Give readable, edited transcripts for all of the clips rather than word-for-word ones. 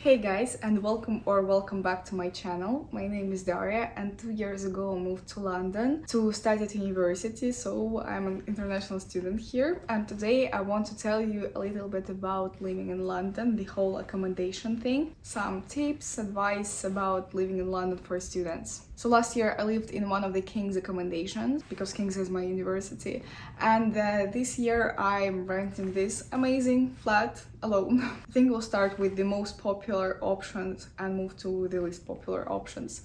Hey guys, and welcome back to my channel. My name is Daria, and 2 years ago I moved to London to study at university, so I'm an international student here. And today I want to tell you a little bit about living in London, the whole accommodation thing, some tips, advice about living in London for students. So last year I lived in one of the King's accommodations because King's is my university, and this year I'm renting this amazing flat alone. I think we'll start with the most popular options and move to the least popular options.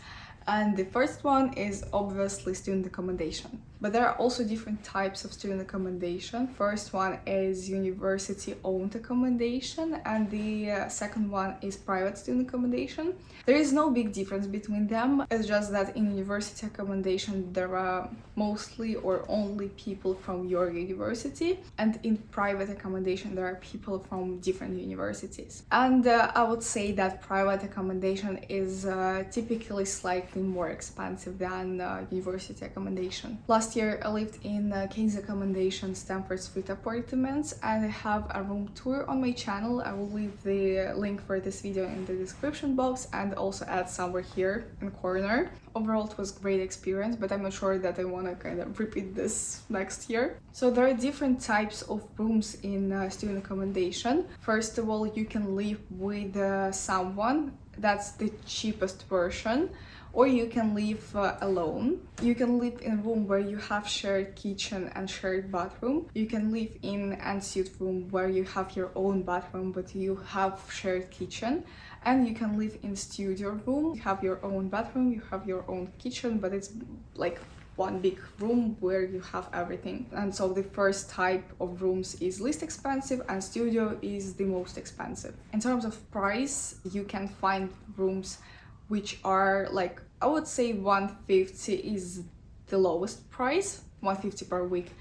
And the first one is obviously student accommodation. But there are also different types of student accommodation. First one is university-owned accommodation, and the second one is private student accommodation. There is no big difference between them. It's just that in university accommodation there are mostly or only people from your university, and in private accommodation there are people from different universities. And I would say that private accommodation is typically slightly more expensive than university accommodation. Last year I lived in King's accommodation Stamford Suite apartments, and I have a room tour on my channel. I will leave the link for this video in the description box and also add somewhere here in the corner. Overall it was a great experience, but I'm not sure that I want to kind of repeat this next year. So there are different types of rooms in student accommodation. First of all, you can live with someone. That's the cheapest version. Or you can live alone. You can live in a room where you have shared kitchen and shared bathroom. You can live in an ensuite room where you have your own bathroom but you have shared kitchen. And you can live in studio room. You have your own bathroom, you have your own kitchen, but it's like one big room where you have everything. And so the first type of rooms is least expensive and studio is the most expensive. In terms of price, you can find rooms which are like, I would say 150 is the lowest price, 150 per week,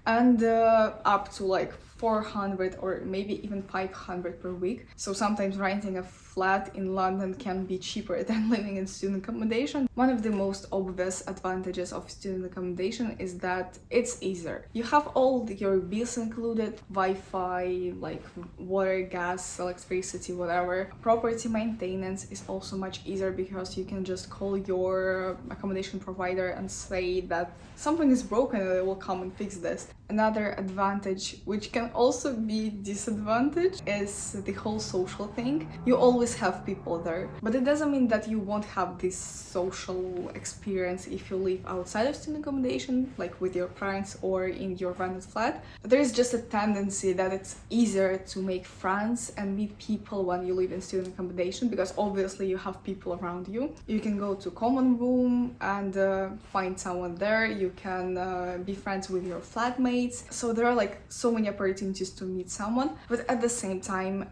and up to like 400 or maybe even 500 per week. So sometimes renting a flat in London can be cheaper than living in student accommodation. One of the most obvious advantages of student accommodation is that it's easier. You have all your bills included, Wi-Fi, like water, gas, electricity, whatever. Property maintenance is also much easier because you can just call your accommodation provider and say that something is broken and they will come and fix this. Another advantage, which can also be disadvantage, is the whole social thing. You always have people there, but it doesn't mean that you won't have this social experience if you live outside of student accommodation, like with your parents or in your rented flat. There is just a tendency that it's easier to make friends and meet people when you live in student accommodation because obviously you have people around you. You can go to common room and find someone there. You can be friends with your flatmates. So there are like so many opportunities to meet someone, but at the same time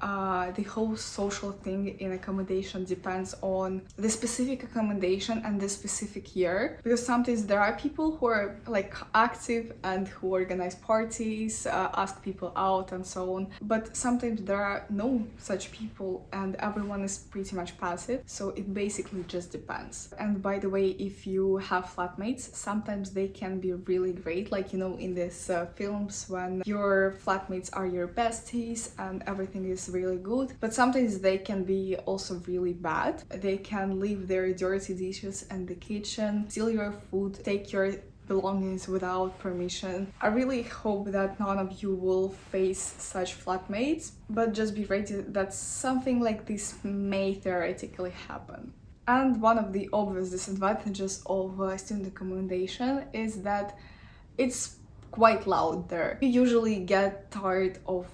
the whole social thing in accommodation depends on the specific accommodation and the specific year, because sometimes there are people who are like active and who organize parties, ask people out and so on, but sometimes there are no such people and everyone is pretty much passive, so it basically just depends. And by the way, if you have flatmates, sometimes they can be really great, like you know in these films when your flatmates are your besties and everything is really good, but sometimes they can be also really bad. They can leave their dirty dishes in the kitchen, steal your food, take your belongings without permission. I really hope that none of you will face such flatmates, but just be ready that something like this may theoretically happen. And one of the obvious disadvantages of student accommodation is that it's quite loud there. You usually get tired of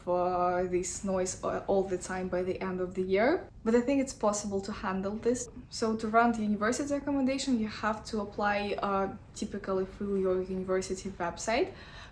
this noise all the time by the end of the year, but I think it's possible to handle this. So to rent university accommodation, you have to apply typically through your university website.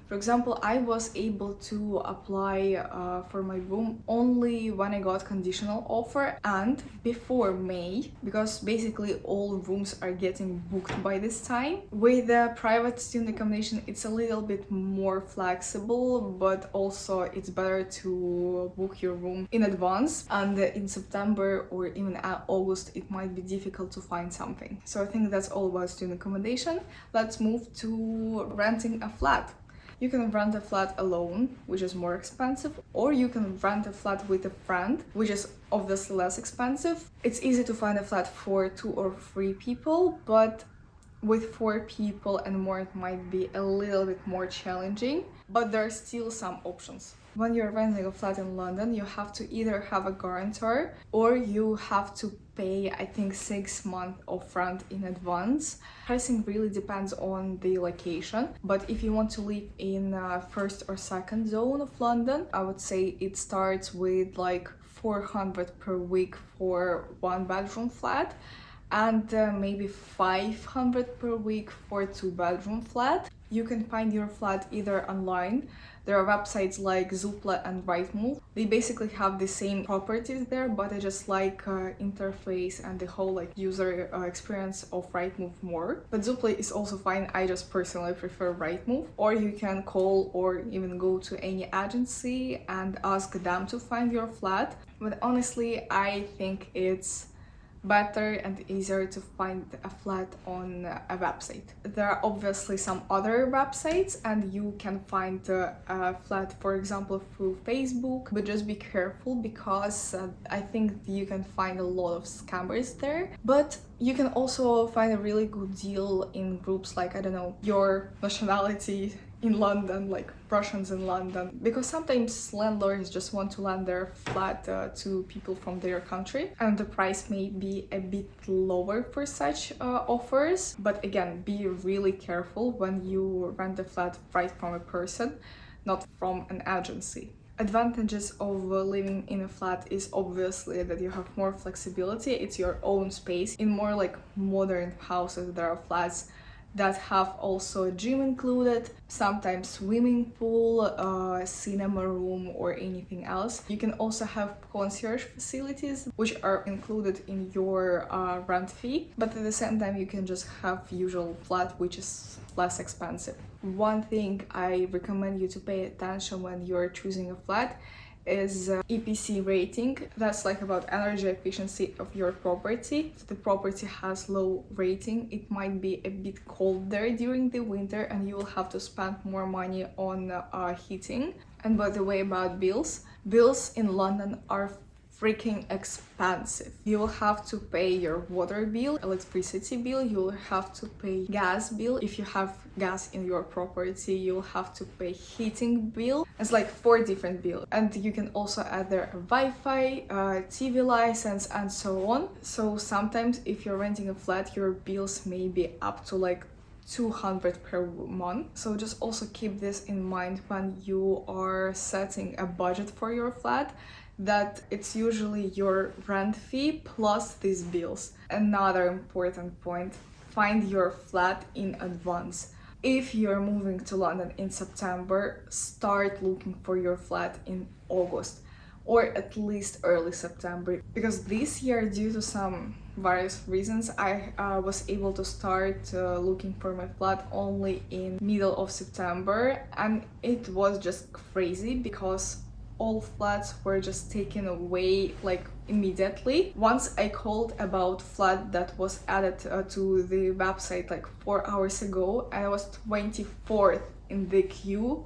For example, I was able to apply for my room only when I got conditional offer and before May, because basically all rooms are getting booked by this time. With the private student accommodation, it's a little bit more flexible, but also it's better to book your room in advance, and in September or even August it might be difficult to find something. So I think that's all about student accommodation. Let's move to renting a flat. You can rent a flat alone, which is more expensive, or you can rent a flat with a friend, which is obviously less expensive. It's easy to find a flat for 2 or 3 people, but with 4 people and more it might be a little bit more challenging, but there are still some options. When you're renting a flat in London, you have to either have a guarantor or you have to pay, I think, 6 months of rent in advance. Pricing really depends on the location, but if you want to live in first or second zone of London, I would say it starts with like 400 per week for 1-bedroom flat, and maybe 500 per week for 2-bedroom flat. You can find your flat either online. There are websites like Zoopla and Rightmove. They basically have the same properties there, but I just like interface and the whole like user experience of Rightmove more. But Zoopla is also fine. I just personally prefer Rightmove. Or you can call or even go to any agency and ask them to find your flat. But honestly, I think it's better and easier to find a flat on a website. There are obviously some other websites and you can find a flat, for example, through Facebook, but just be careful because I think you can find a lot of scammers there. But you can also find a really good deal in groups like, I don't know, your nationality in London, like Russians in London, because sometimes landlords just want to lend their flat to people from their country, and the price may be a bit lower for such offers. But again, be really careful when you rent a flat right from a person, not from an agency. Advantages of living in a flat is obviously that you have more flexibility. It's your own space. In more like modern houses, there are flats that have also a gym included, sometimes swimming pool, cinema room or anything else. You can also have concierge facilities which are included in your rent fee, but at the same time you can just have usual flat which is less expensive. One thing I recommend you to pay attention when you're choosing a flat is EPC rating. That's like about energy efficiency of your property. If the property has low rating, it might be a bit cold there during the winter and you will have to spend more money on heating. And by the way, about bills in London are freaking expensive. You will have to pay your water bill, electricity bill, you will have to pay gas bill. If you have gas in your property, you'll have to pay heating bill. It's like 4 different bills. And you can also add there a Wi-Fi, TV license and so on. So sometimes if you're renting a flat, your bills may be up to like 200 per month. So just also keep this in mind when you are setting a budget for your flat, that it's usually your rent fee plus these bills. Another important point, find your flat in advance. If you're moving to London in September, start looking for your flat in August or at least early September, because this year, due to some various reasons, I was able to start looking for my flat only in middle of September, and it was just crazy because all flats were just taken away like immediately. Once I called about flat that was added to the website like 4 hours ago, and I was 24th in the queue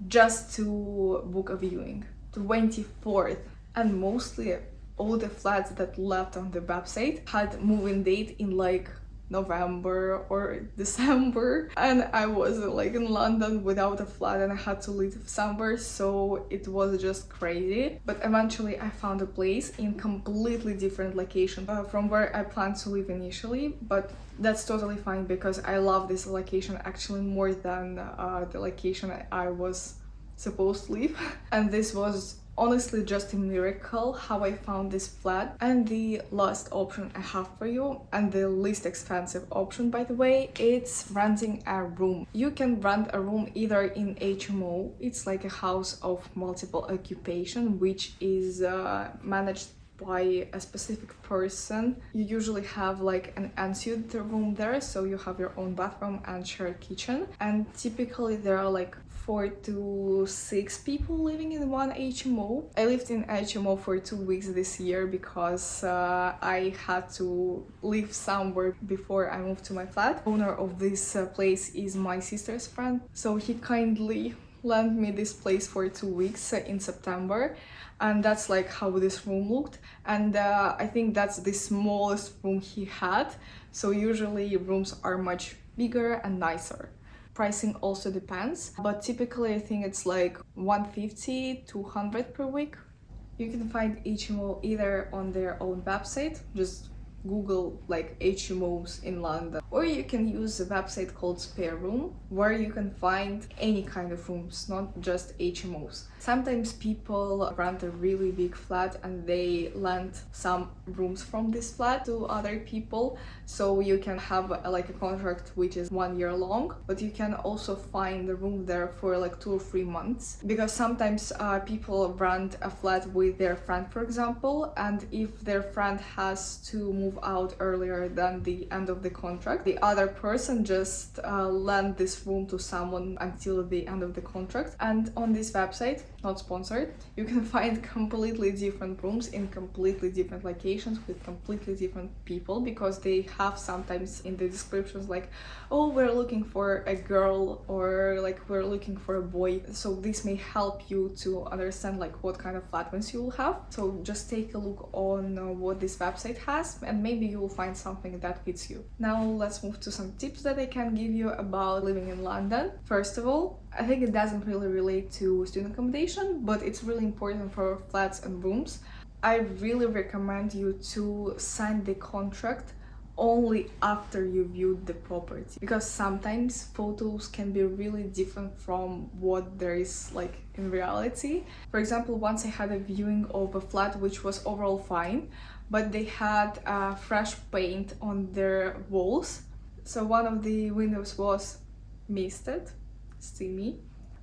just to book a viewing. 24th. And mostly all the flats that left on the website had move-in date in like November or December, and I was like in London without a flat and I had to leave somewhere, so it was just crazy. But eventually I found a place in completely different location from where I planned to live initially, but that's totally fine because I love this location actually more than the location I was supposed to live. And this was honestly just a miracle how I found this flat. And the last option I have for you, and the least expensive option by the way, it's renting a room. You can rent a room either in HMO, it's like a house of multiple occupation, which is managed by a specific person. You usually have like an ensuite room there, so you have your own bathroom and shared kitchen, and typically there are like 4 to 6 people living in one HMO. I lived in HMO for 2 weeks this year because I had to live somewhere before I moved to my flat. Owner of this place is my sister's friend, so he kindly lent me this place for 2 weeks in September, and that's like how this room looked. And I think that's the smallest room he had, so usually rooms are much bigger and nicer. Pricing also depends, but typically I think it's like 150 to 100 per week. You can find HMO either on their own website, just Google like HMOs in London, or you can use a website called Spare Room, where you can find any kind of rooms, not just HMOs. Sometimes people rent a really big flat and they lend some rooms from this flat to other people, so you can have like a contract which is 1 year long, but you can also find a room there for like 2 or 3 months, because sometimes people rent a flat with their friend, for example, and if their friend has to move out earlier than the end of the contract, the other person just lend this room to someone until the end of the contract. And on this website, not sponsored, you can find completely different rooms in completely different locations with completely different people, because they have sometimes in the descriptions like, oh, we're looking for a girl, or like we're looking for a boy. So this may help you to understand like what kind of flatmates you will have. So just take a look on what this website has, and maybe you will find something that fits you. Now let's move to some tips that I can give you about living in London. First of all, I think it doesn't really relate to student accommodation, but it's really important for flats and rooms. I really recommend you to sign the contract only after you viewed the property, because sometimes photos can be really different from what there is like in reality. For example, once I had a viewing of a flat which was overall fine, but they had fresh paint on their walls. So one of the windows was misted, steamy.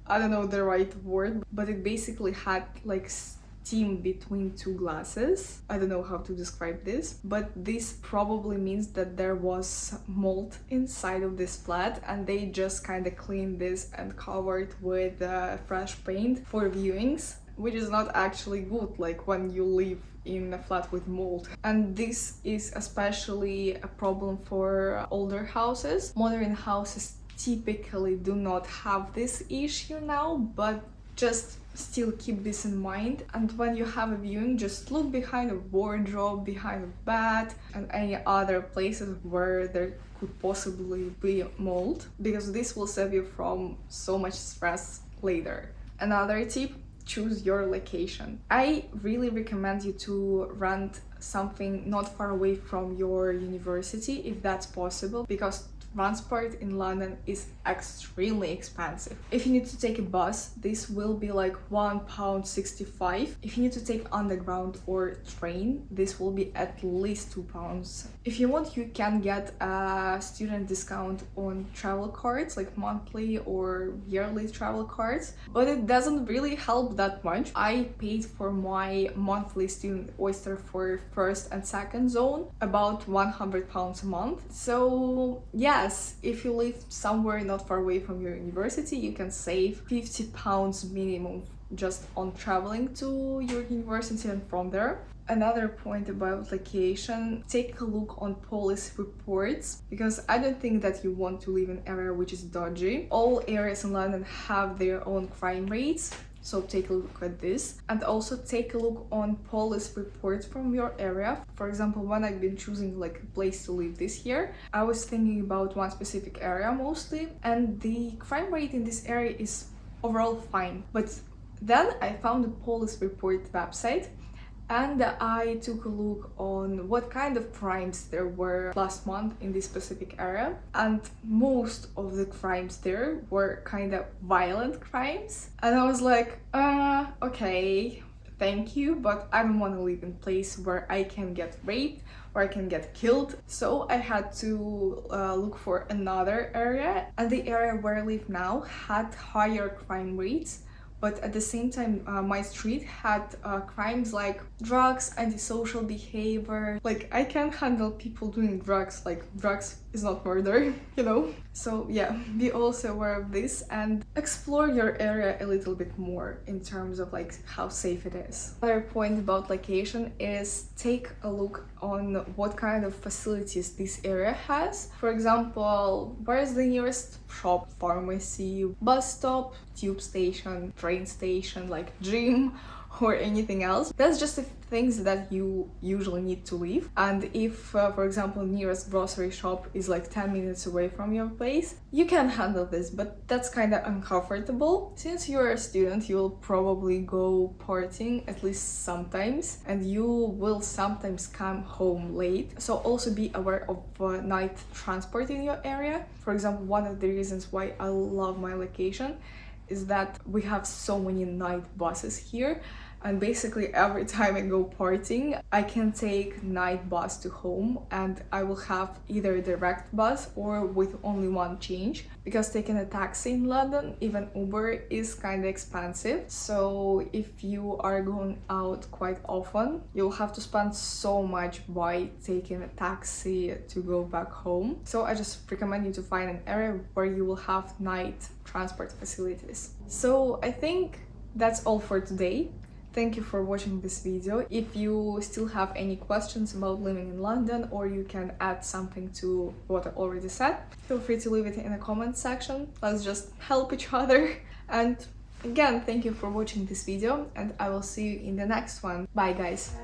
I don't know the right word, but it basically had like steam between two glasses. I don't know how to describe this, but this probably means that there was mold inside of this flat, and they just kind of cleaned this and covered with fresh paint for viewings, which is not actually good, like when you live in a flat with mold. And this is especially a problem for older houses. Modern houses typically do not have this issue now, but just still keep this in mind. And when you have a viewing, just look behind a wardrobe, behind a bed, and any other places where there could possibly be mold, because this will save you from so much stress later. Another tip: choose your location. I really recommend you to rent something not far away from your university if that's possible, because transport in London is extremely expensive. If you need to take a bus, this will be like £1.65. If you need to take underground or train, this will be at least £2. If you want, you can get a student discount on travel cards, like monthly or yearly travel cards, but it doesn't really help that much. I paid for my monthly student Oyster for first and second zone about £100 a month. So yes, if you live somewhere not far away from your university, you can save £50 minimum just on traveling to your university and from there. Another point about location: take a look on police reports, because I don't think that you want to live in an area which is dodgy. All areas in London have their own crime rates, so take a look at this. And also take a look on police reports from your area. For example, when I've been choosing like a place to live this year, I was thinking about one specific area mostly, and the crime rate in this area is overall fine. But then I found a police report website, and I took a look on what kind of crimes there were last month in this specific area, and most of the crimes there were kind of violent crimes. And I was like, okay, thank you, but I don't want to live in a place where I can get raped or I can get killed. So I had to look for another area, and the area where I live now had higher crime rates, but at the same time, my street had crimes like drugs, antisocial behavior. Like, I can't handle people doing drugs. Like, drugs is not murder, you know? So yeah, be also aware of this and explore your area a little bit more in terms of like how safe it is. Another point about location is take a look on what kind of facilities this area has. For example, where is the nearest shop, pharmacy, bus stop, tube station, train station, like gym, or anything else. That's just the things that you usually need to leave. And if, for example, nearest grocery shop is like 10 minutes away from your place, you can handle this, but that's kind of uncomfortable. Since you're a student, you'll probably go partying at least sometimes, and you will sometimes come home late. So also be aware of night transport in your area. For example, one of the reasons why I love my location is that we have so many night buses here, and basically every time I go partying, I can take night bus to home, and I will have either a direct bus or with only one change, because taking a taxi in London, even Uber, is kind of expensive. So if you are going out quite often, you'll have to spend so much by taking a taxi to go back home. So I just recommend you to find an area where you will have night transport facilities. So I think that's all for today. Thank you for watching this video. If you still have any questions about living in London, or you can add something to what I already said, feel free to leave it in the comment section. Let's just help each other. And again, thank you for watching this video, and I will see you in the next one. Bye guys!